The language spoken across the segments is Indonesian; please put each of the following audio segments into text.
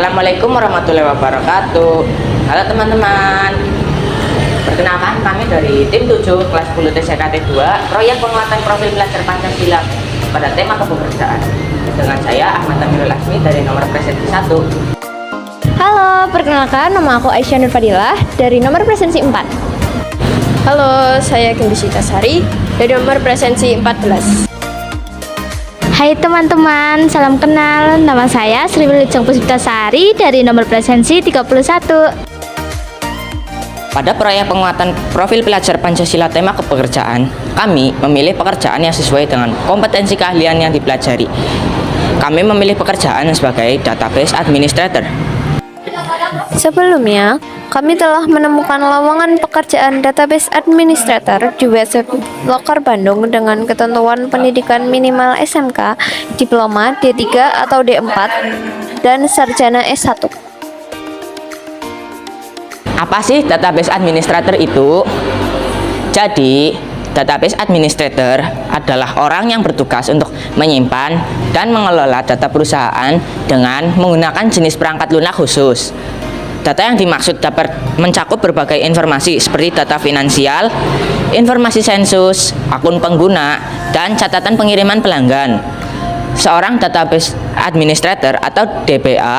Assalamualaikum warahmatullahi wabarakatuh. Halo teman-teman. Perkenalkan, kami dari tim 7 kelas 10 TCKT 2 proyek penguatan profil pelajar Pancasila pada tema kepekerjaan. Dengan saya Ahmad Amirul Lasmi dari nomor presensi 1. Halo, perkenalkan nama aku Aisyah Nur Fadilah dari nomor presensi 4. Halo, saya Gendisita Sari dari nomor presensi 14. Hai teman-teman, salam kenal. Nama saya Sri Wilujeng Puspitasari dari nomor presensi 31. Pada proyek penguatan profil pelajar Pancasila tema kepekerjaan, kami memilih pekerjaan yang sesuai dengan kompetensi keahlian yang dipelajari. Kami memilih pekerjaan sebagai database administrator. Sebelumnya, kami telah menemukan lowongan pekerjaan database administrator di website Loker Bandung dengan ketentuan pendidikan minimal SMK, diploma D3 atau D4, dan sarjana S1. Apa sih database administrator itu? Jadi, database administrator adalah orang yang bertugas untuk menyimpan dan mengelola data perusahaan dengan menggunakan jenis perangkat lunak khusus. Data yang dimaksud dapat mencakup berbagai informasi seperti data finansial, informasi sensus, akun pengguna, dan catatan pengiriman pelanggan. Seorang database administrator atau DBA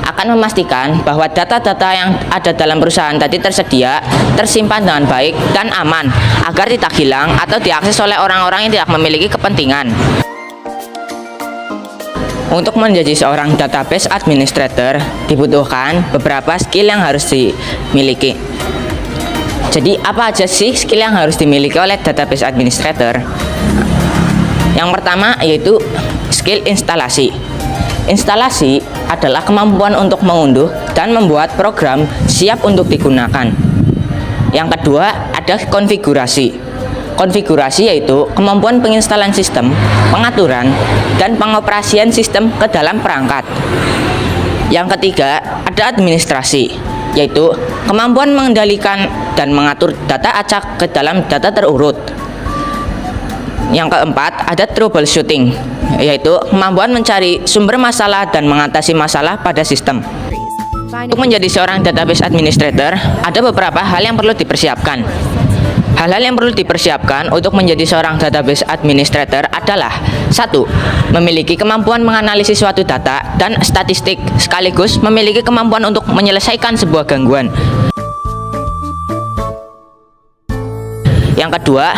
akan memastikan bahwa data-data yang ada dalam perusahaan tadi tersedia, tersimpan dengan baik dan aman agar tidak hilang atau diakses oleh orang-orang yang tidak memiliki kepentingan. Untuk menjadi seorang database administrator dibutuhkan beberapa skill yang harus dimiliki. Jadi apa aja sih skill yang harus dimiliki oleh database administrator? Yang pertama yaitu skill instalasi. Instalasi adalah kemampuan untuk mengunduh dan membuat program siap untuk digunakan. Yang kedua ada konfigurasi. Konfigurasi yaitu kemampuan penginstalan sistem, pengaturan, dan pengoperasian sistem ke dalam perangkat. Yang ketiga ada administrasi, yaitu kemampuan mengendalikan dan mengatur data acak ke dalam data terurut. Yang keempat ada troubleshooting, yaitu kemampuan mencari sumber masalah dan mengatasi masalah pada sistem. Untuk menjadi seorang database administrator, ada beberapa hal yang perlu dipersiapkan. Hal-hal yang perlu dipersiapkan untuk menjadi seorang database administrator adalah 1. Memiliki kemampuan menganalisis suatu data dan statistik sekaligus memiliki kemampuan untuk menyelesaikan sebuah gangguan. Yang kedua,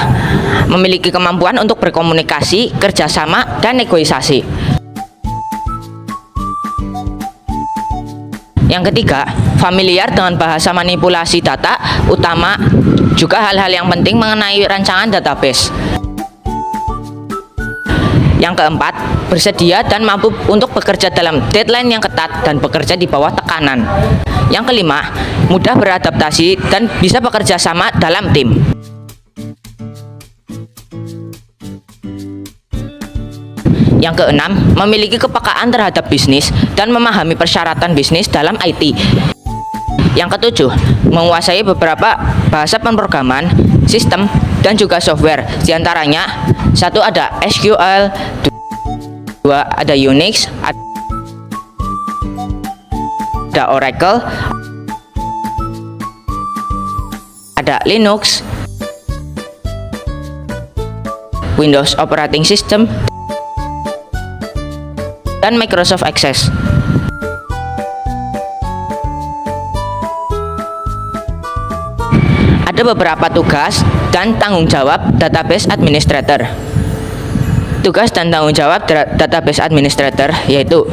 memiliki kemampuan untuk berkomunikasi, kerjasama, dan negosiasi. Yang ketiga, familiar dengan bahasa manipulasi data, utama juga hal-hal yang penting mengenai rancangan database. Yang keempat, bersedia dan mampu untuk bekerja dalam deadline yang ketat dan bekerja di bawah tekanan. Yang kelima, mudah beradaptasi dan bisa bekerja sama dalam tim. Yang keenam, memiliki kepekaan terhadap bisnis dan memahami persyaratan bisnis dalam IT. Yang ketujuh, menguasai beberapa bahasa pemrograman, sistem, dan juga software. Di antaranya, 1 ada SQL, 2 ada Unix, ada Oracle, ada Linux, Windows Operating System, dan Microsoft Access. Ada beberapa tugas dan tanggung jawab database administrator. Tugas dan tanggung jawab database administrator yaitu: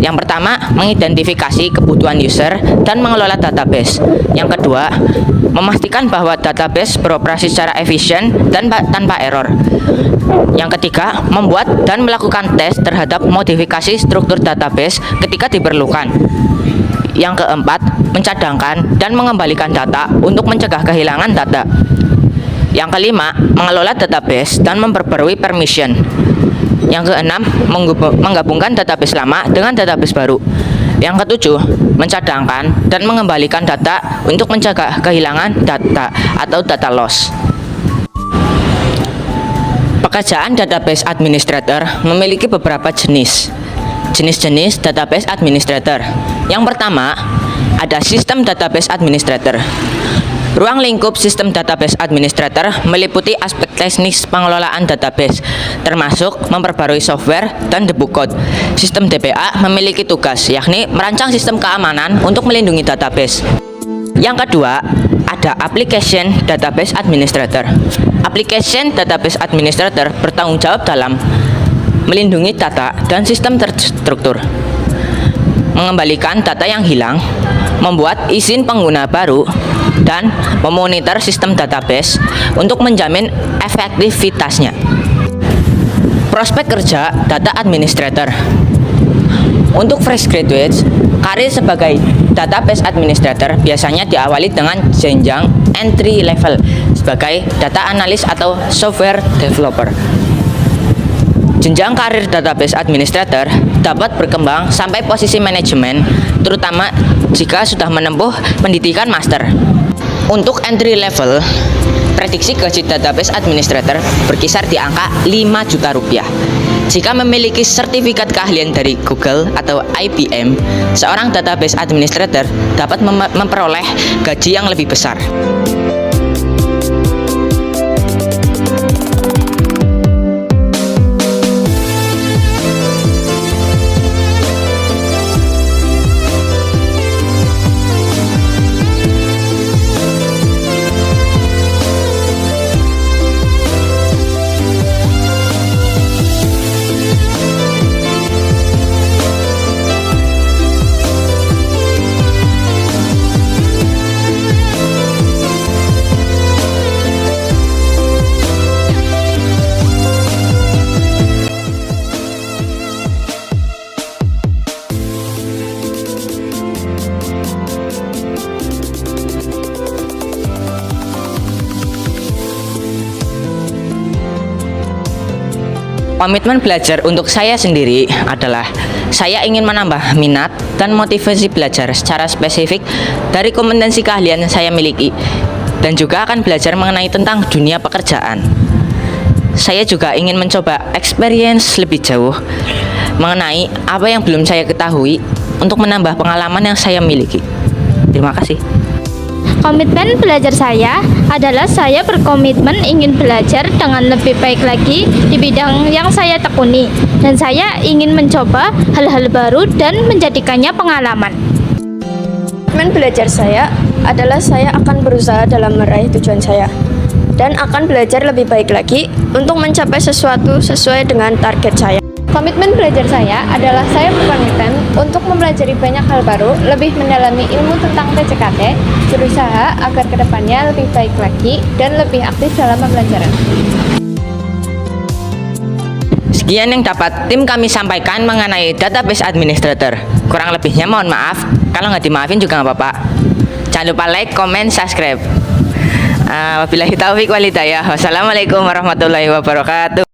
yang pertama, mengidentifikasi kebutuhan user dan mengelola database. Yang kedua, memastikan bahwa database beroperasi secara efisien dan tanpa error. Yang ketiga, membuat dan melakukan tes terhadap modifikasi struktur database ketika diperlukan. Yang keempat, mencadangkan dan mengembalikan data untuk mencegah kehilangan data. Yang kelima, mengelola database dan memperbarui permission. Yang keenam, menggabungkan database lama dengan database baru. Yang ketujuh, mencadangkan dan mengembalikan data untuk mencegah kehilangan data atau data loss. Pekerjaan database administrator memiliki beberapa jenis. jenis-jenis database administrator. Yang pertama, ada sistem database administrator. Ruang lingkup sistem database administrator meliputi aspek teknis pengelolaan database, termasuk memperbarui software dan debug code. Sistem DBA memiliki tugas, yakni merancang sistem keamanan untuk melindungi database. Yang kedua, ada Application Database Administrator. Application Database Administrator bertanggung jawab dalam melindungi data dan sistem terstruktur, mengembalikan data yang hilang, membuat izin pengguna baru, dan memonitor sistem database untuk menjamin efektivitasnya. Prospek kerja data administrator. Untuk fresh graduates, karir sebagai database administrator biasanya diawali dengan jenjang entry level sebagai data analis atau software developer. Jenjang karir database administrator dapat berkembang sampai posisi manajemen, terutama jika sudah menempuh pendidikan master. Untuk entry level, prediksi gaji database administrator berkisar di angka 5 juta rupiah. Jika memiliki sertifikat keahlian dari Google atau IBM, seorang database administrator dapat memperoleh gaji yang lebih besar. Komitmen belajar untuk saya sendiri adalah saya ingin menambah minat dan motivasi belajar secara spesifik dari kompetensi keahlian yang saya miliki, dan juga akan belajar mengenai tentang dunia pekerjaan. Saya juga ingin mencoba experience lebih jauh mengenai apa yang belum saya ketahui untuk menambah pengalaman yang saya miliki. Terima kasih. Komitmen belajar saya adalah saya berkomitmen ingin belajar dengan lebih baik lagi di bidang yang saya tekuni, dan saya ingin mencoba hal-hal baru dan menjadikannya pengalaman. Komitmen belajar saya adalah saya akan berusaha dalam meraih tujuan saya dan akan belajar lebih baik lagi untuk mencapai sesuatu sesuai dengan target saya. Komitmen belajar saya adalah saya berkomitmen untuk mempelajari banyak hal baru, lebih mendalami ilmu tentang PJKT, berusaha agar kedepannya lebih baik lagi dan lebih aktif dalam pembelajaran. Sekian yang dapat tim kami sampaikan mengenai database administrator. Kurang lebihnya mohon maaf, kalau nggak dimaafin juga nggak apa-apa. Jangan lupa like, comment, subscribe. Wabillahi taufiq wal hidayah. Wassalamualaikum warahmatullahi wabarakatuh.